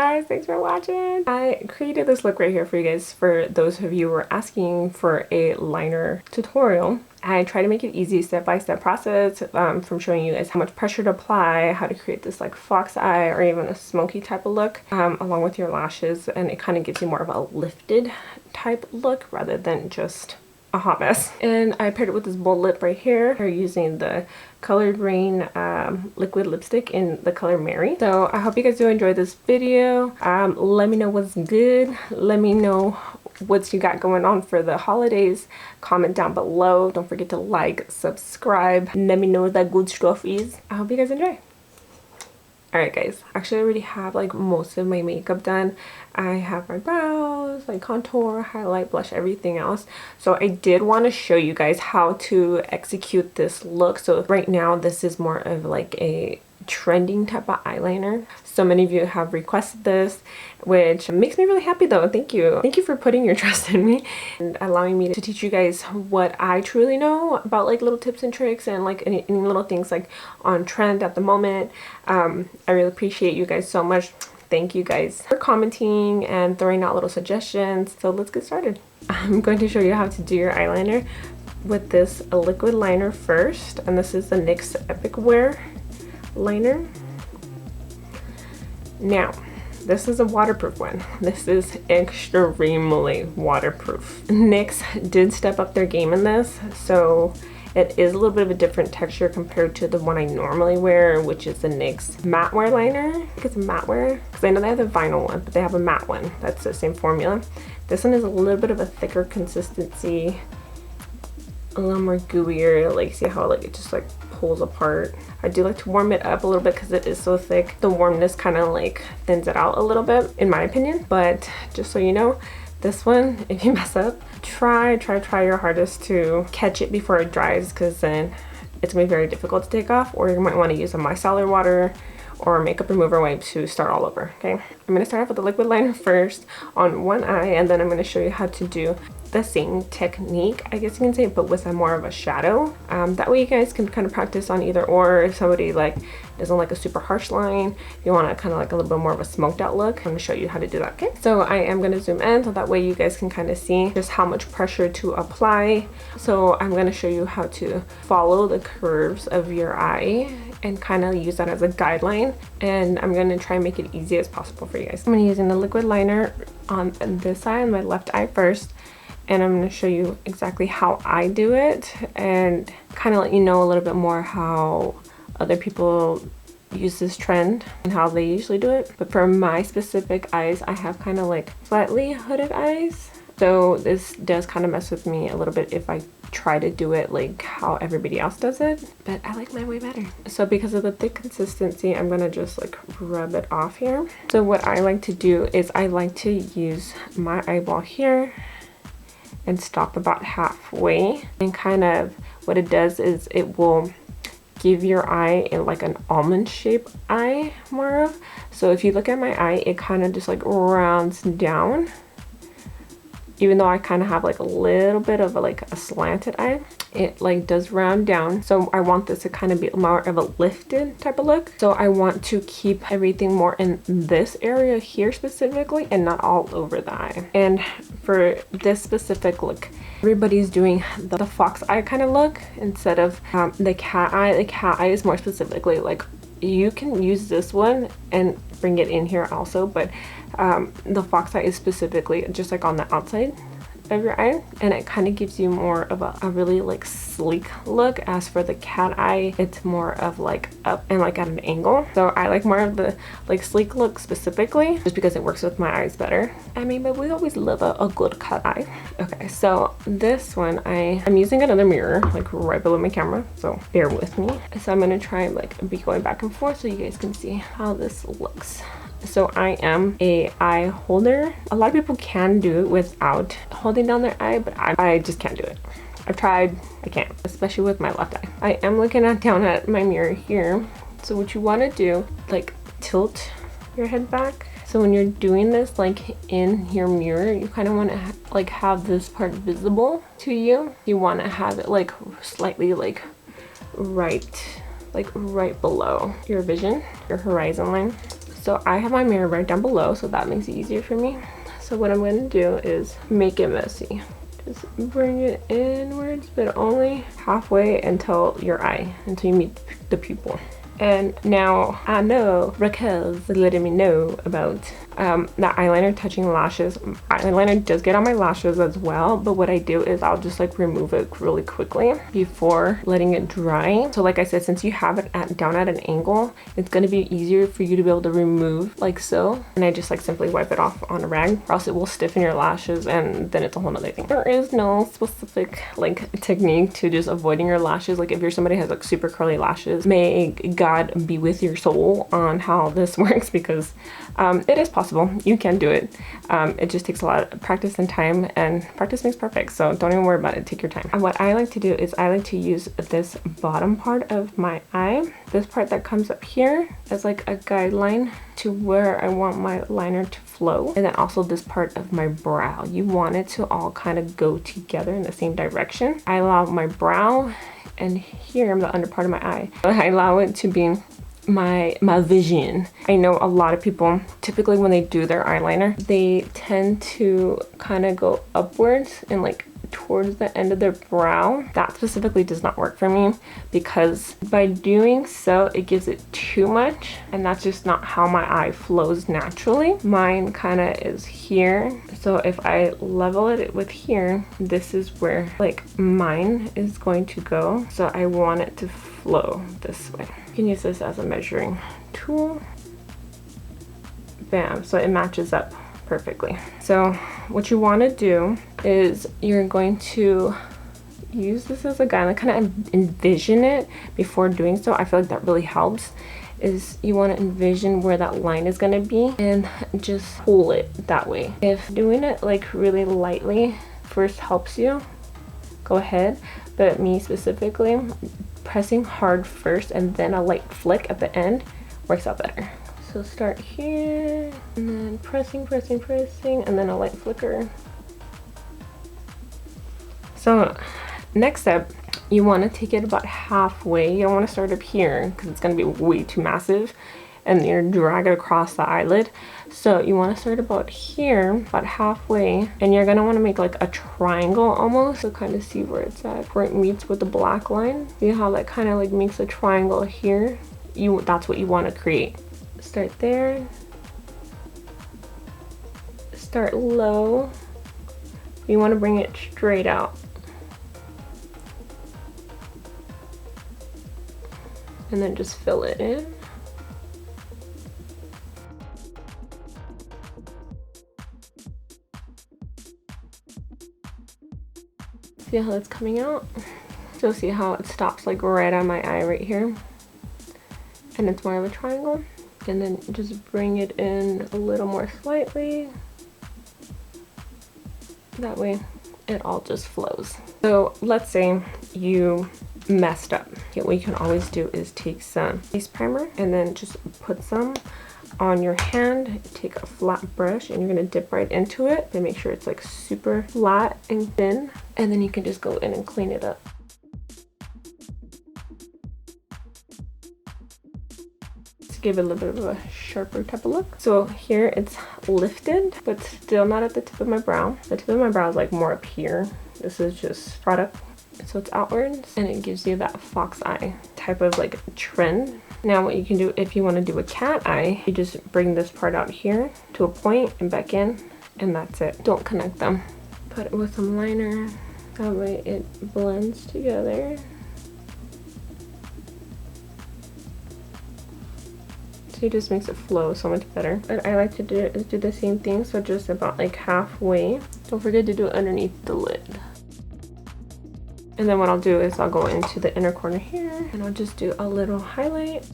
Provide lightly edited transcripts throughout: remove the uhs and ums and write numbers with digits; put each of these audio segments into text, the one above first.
guys, thanks for watching. I created this look right here for you guys for those of you who are asking for a liner tutorial. I try to make it easy step-by-step process from showing you guys how much pressure to apply, how to create this like fox eye or even a smoky type of look along with your lashes, and it kind of gives you more of a lifted type look rather than just a hot mess. And I paired it with this bold lip right here. We're using the Colored Rain liquid lipstick in the color Mary. So I hope you guys do enjoy this video. Let me know what's good. Let me know what you got going on for the holidays. Comment down below. Don't forget to like, subscribe. Let me know what that good stuff is. I hope you guys enjoy. Alright guys, actually I already have like most of my makeup done. I have my brows, like contour, highlight, blush, everything else. So I did want to show you guys how to execute this look. So right now this is more of like a trending type of eyeliner. So many of you have requested this, which makes me really happy though. Thank you. Thank you for putting your trust in me and allowing me to teach you guys what I truly know about like little tips and tricks and like any little things like on trend at the moment. I really appreciate you guys so much. Thank you guys for commenting and throwing out little suggestions. So let's get started. I'm going to show you how to do your eyeliner with this liquid liner first, and this is the NYX Epic Wear liner. Now this is a waterproof one. This is extremely waterproof. NYX did step up their game in this, so it is a little bit of a different texture compared to the one I normally wear, which is the NYX matte wear liner. I think it's a matte wear because I know they have the vinyl one, but they have a matte one that's the same formula. This one is a little bit of a thicker consistency, a little more gooier. Like, see how like it just like pulls apart. I do like to warm it up a little bit because it is so thick. The warmness kind of like thins it out a little bit in my opinion. But just so you know, this one, if you mess up, try your hardest to catch it before it dries, because then it's gonna be very difficult to take off, or you might want to use a micellar water or makeup remover wipe to start all over. Okay, I'm gonna start off with the liquid liner first on one eye, and then I'm gonna show you how to do the same technique, I guess you can say, but with a more of a shadow. That way you guys can kind of practice on either or. If somebody like doesn't like a super harsh line, you want to kind of like a little bit more of a smoked out look, I'm going to show you how to do that. Okay, so I am going to zoom in so that way you guys can kind of see just how much pressure to apply. So I'm going to show you how to follow the curves of your eye and kind of use that as a guideline, and I'm going to try and make it easy as possible for you guys. I'm going to be using the liquid liner on this side, on my left eye first, and I'm going to show you exactly how I do it and kind of let you know a little bit more how other people use this trend and how they usually do it. But for my specific eyes, I have kind of like slightly hooded eyes, so this does kind of mess with me a little bit if I try to do it like how everybody else does it, but I like mine way better. So because of the thick consistency, I'm gonna just like rub it off here. So what I like to do is I like to use my eyeball here and stop about halfway, and kind of what it does is it will give your eye in like an almond shaped eye more of. So if you look at my eye, it kind of just like rounds down, even though I kind of have like a little bit of like a slanted eye, it like does round down. So I want this to kind of be more of a lifted type of look. So I want to keep everything more in this area here specifically and not all over the eye. And for this specific look, everybody's doing the fox eye kind of look instead of the cat eye. The cat eye is more specifically like, you can use this one and bring it in here also, but the fox eye is specifically just like on the outside of your eye, and it kind of gives you more of a really like sleek look. As for the cat eye, it's more of like up and like at an angle. So I like more of the like sleek look specifically just because it works with my eyes better. I mean, but we always love a good cat eye. Okay, so this one I'm using another mirror like right below my camera, so bear with me. So I'm gonna try and like be going back and forth so you guys can see how this looks. So I am a eye holder. A lot of people can do it without holding down their eye, but I just can't do it. I've tried, I can't, especially with my left eye. I am looking down at my mirror here. So what you want to do, like tilt your head back. So when you're doing this like in your mirror, you kind of want to like have this part visible to you. You want to have it like slightly like right below your vision, your horizon line. So I have my mirror right down below, so that makes it easier for me. So what I'm going to do is make it messy. Just bring it inwards, but only halfway until your eye, until you meet the pupil. And now I know Raquel's letting me know about that eyeliner touching lashes. Eyeliner does get on my lashes as well, but what I do is I'll just like remove it really quickly before letting it dry. So like I said, since you have it down at an angle, it's going to be easier for you to be able to remove like so. And I just like simply wipe it off on a rag, or else it will stiffen your lashes and then it's a whole nother thing. There is no specific like technique to just avoiding your lashes. Like if you're somebody who has like super curly lashes, may God be with your soul on how this works, because it is possible. You can do it. It just takes a lot of practice and time, and practice makes perfect. So don't even worry about it. Take your time. And what I like to do is I like to use this bottom part of my eye, this part that comes up here, as like a guideline to where I want my liner to flow. And then also this part of my brow. You want it to all kind of go together in the same direction. I allow my brow and here the under part of my eye, I allow it to be my vision. I know a lot of people typically when they do their eyeliner, they tend to kind of go upwards and like towards the end of their brow. That specifically does not work for me, because by doing so it gives it too much, and that's just not how my eye flows naturally. Mine kind of is here, so if I level it with here, this is where like mine is going to go. So I want it to flow this way. You can use this as a measuring tool. Bam, so it matches up perfectly. So what you want to do is you're going to use this as a guideline, kind of envision it before doing so. I feel like that really helps. Is you want to envision where that line is going to be and just pull it that way. If doing it like really lightly first helps you, go ahead, but me specifically, pressing hard first and then a light flick at the end works out better. So start here and then pressing, and then a light flicker. So next step, you want to take it about halfway. You don't want to start up here because it's going to be way too massive and you're drag it across the eyelid. So you want to start about here, about halfway, and you're going to want to make like a triangle almost, to kind of see where it's at, where it meets with the black line. See how that kind of like makes a triangle here? That's what you want to create. Start there, start low, you want to bring it straight out, and then just fill it in. See how it's coming out? So see how it stops like right on my eye right here, and it's more of a triangle. And then just bring it in a little more slightly. That way it all just flows. So let's say you messed up. Okay, what you can always do is take some face primer and then just put some on your hand. Take a flat brush and you're gonna dip right into it and make sure it's like super flat and thin. And then you can just go in and clean it up. Give it a little bit of a sharper type of look. So here it's lifted, but still not at the tip of my brow. The tip of my brow is like more up here. This is just product. So it's outwards and it gives you that fox eye type of like trend. Now what you can do if you want to do a cat eye, you just bring this part out here to a point and back in, and that's it. Don't connect them. Put it with some liner. That way it blends together. It just makes it flow so much better. What I like to do is do the same thing, so just about like halfway. Don't forget to do it underneath the lid. And then what I'll do is I'll go into the inner corner here and I'll just do a little highlight,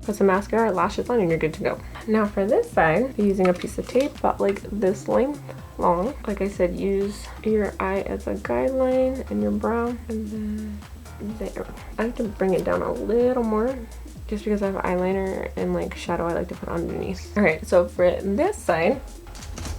put some mascara, lashes on, and you're good to go. Now for this side, I'm using a piece of tape about like this length long. Like I said, use your eye as a guideline and your brow, and then there. I like to bring it down a little more, just because I have eyeliner and like shadow I like to put underneath. All right, so for this side,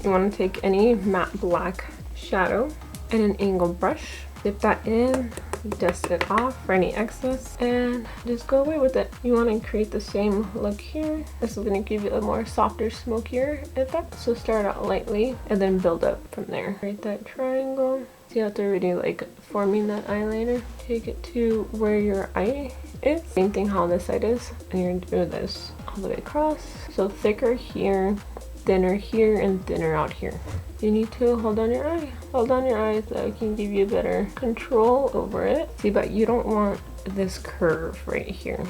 you want to take any matte black shadow and an angled brush, dip that in, dust it off for any excess and just go away with it. You want to create the same look here. This is going to give you a more softer, smokier effect. So start out lightly and then build up from there. Create that triangle. See how it's already like forming that eyeliner? Take it to where your eye is. Same thing how this side is. And you're going to do this all the way across. So thicker here, thinner here, and thinner out here. You need to hold on your eye. Hold on your eye so it can give you better control over it. See, but you don't want this curve right here.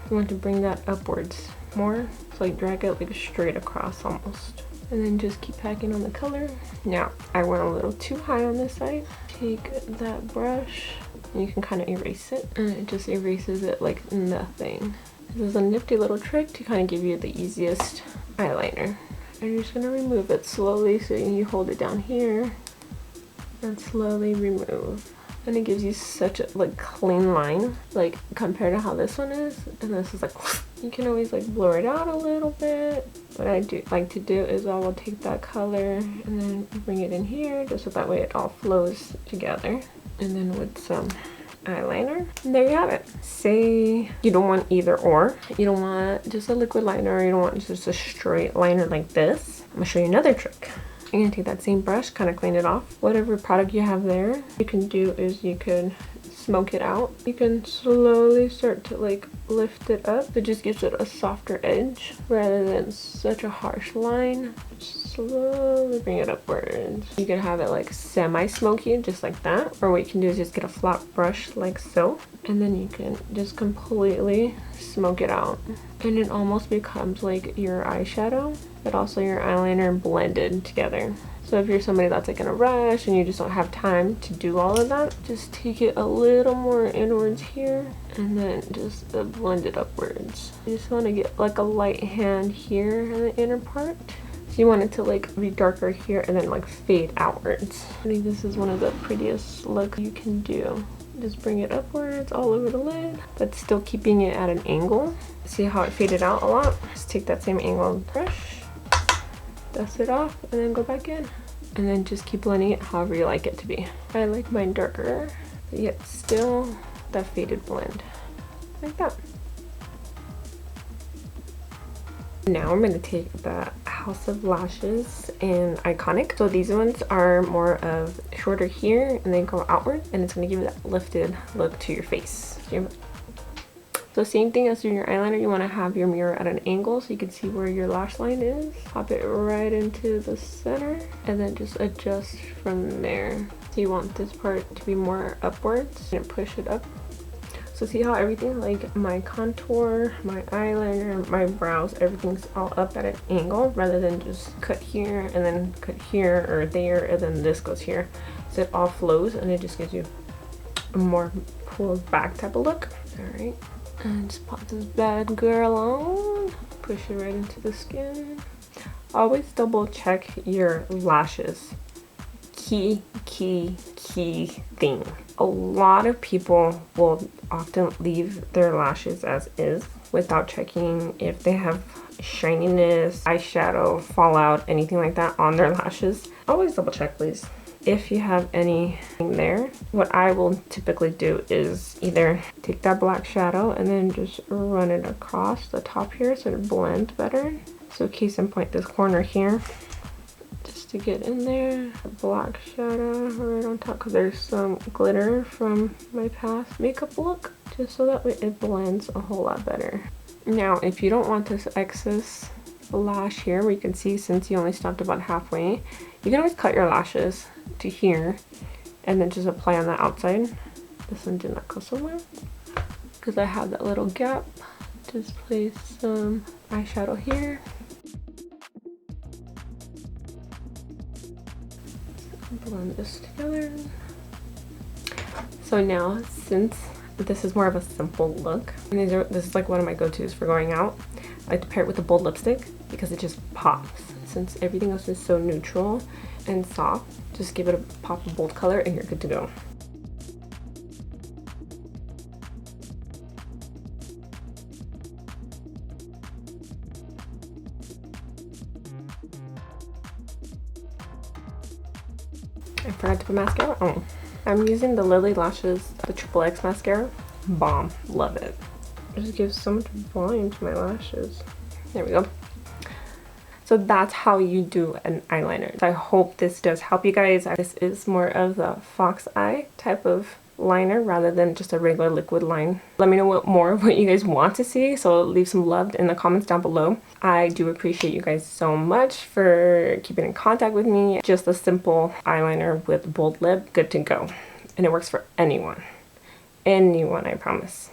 You want to bring that upwards more. So like drag it like straight across almost. And then just keep packing on the color. Now, I went a little too high on this side. Take that brush, and you can kind of erase it. And it just erases it like nothing. This is a nifty little trick to kind of give you the easiest eyeliner. And you're just going to remove it slowly, so you hold it down here and slowly remove. And it gives you such a like clean line, like compared to how this one is. And this is like, you can always like blur it out a little bit. What I do like to do is I will take that color and then bring it in here, just so that way it all flows together. And then with some eyeliner, and there you have it. Say you don't want either or. You don't want just a liquid liner, or you don't want just a straight liner like this. I'm gonna show you another trick. You're gonna take that same brush, kind of clean it off. Whatever product you have there, you can do is you could smoke it out. You can slowly start to like lift it up. It just gives it a softer edge rather than such a harsh line. Slowly bring it upwards. You can have it like semi-smoky, just like that. Or what you can do is just get a flat brush like so. And then you can just completely smoke it out. And it almost becomes like your eyeshadow, but also your eyeliner blended together. So if you're somebody that's like in a rush and you just don't have time to do all of that, just take it a little more inwards here and then just blend it upwards. You just want to get like a light hand here in the inner part. So you want it to like be darker here and then like fade outwards. I think this is one of the prettiest looks you can do. Just bring it upwards all over the lid, but still keeping it at an angle. See how it faded out a lot? Just take that same angled brush, dust it off, and then go back in. And then just keep blending it however you like it to be. I like mine darker, but yet still that faded blend. Like that. Now I'm going to take the House of Lashes in Iconic. So these ones are more of shorter here and then go outward, and it's going to give you that lifted look to your face. So same thing as doing your eyeliner, you want to have your mirror at an angle so you can see where your lash line is. Pop it right into the center and then just adjust from there. So you want this part to be more upwards and push it up. So see how everything, like my contour, my eyeliner, my brows, everything's all up at an angle rather than just cut here and then cut here or there and then this goes here. So it all flows and it just gives you a more pulled back type of look. All right. And just pop this bad girl on, push it right into the skin. Always double check your lashes. Key thing. A lot of people will often leave their lashes as is without checking if they have shininess, eyeshadow, fallout, anything like that on their lashes. Always double check, please. If you have anything there, what I will typically do is either take that black shadow and then just run it across the top here so it blends better. So case in point, this corner here, just to get in there, a black shadow right on top because there's some glitter from my past makeup look, just so that way it blends a whole lot better. Now, if you don't want this excess lash here, where you can see since you only stopped about halfway, you can always cut your lashes to here and then just apply on the outside. This one did not go somewhere because I have that little gap. Just place some eyeshadow here. Blend this together. So now, since this is more of a simple look, and this is like one of my go-tos for going out, I like to pair it with a bold lipstick because it just pops. Since everything else is so neutral and soft, just give it a pop of bold color and you're good to go. I forgot to put mascara on. I'm using the Lily Lashes, the Triple X mascara. Bomb. Love it. It just gives so much volume to my lashes. There we go. So that's how you do an eyeliner. So I hope this does help you guys. This is more of the fox eye type of liner rather than just a regular liquid line. Let me know what more of what you guys want to see, so leave some love in the comments down below. I do appreciate you guys so much for keeping in contact with me. Just a simple eyeliner with bold lip, good to go. And it works for anyone. Anyone, I promise.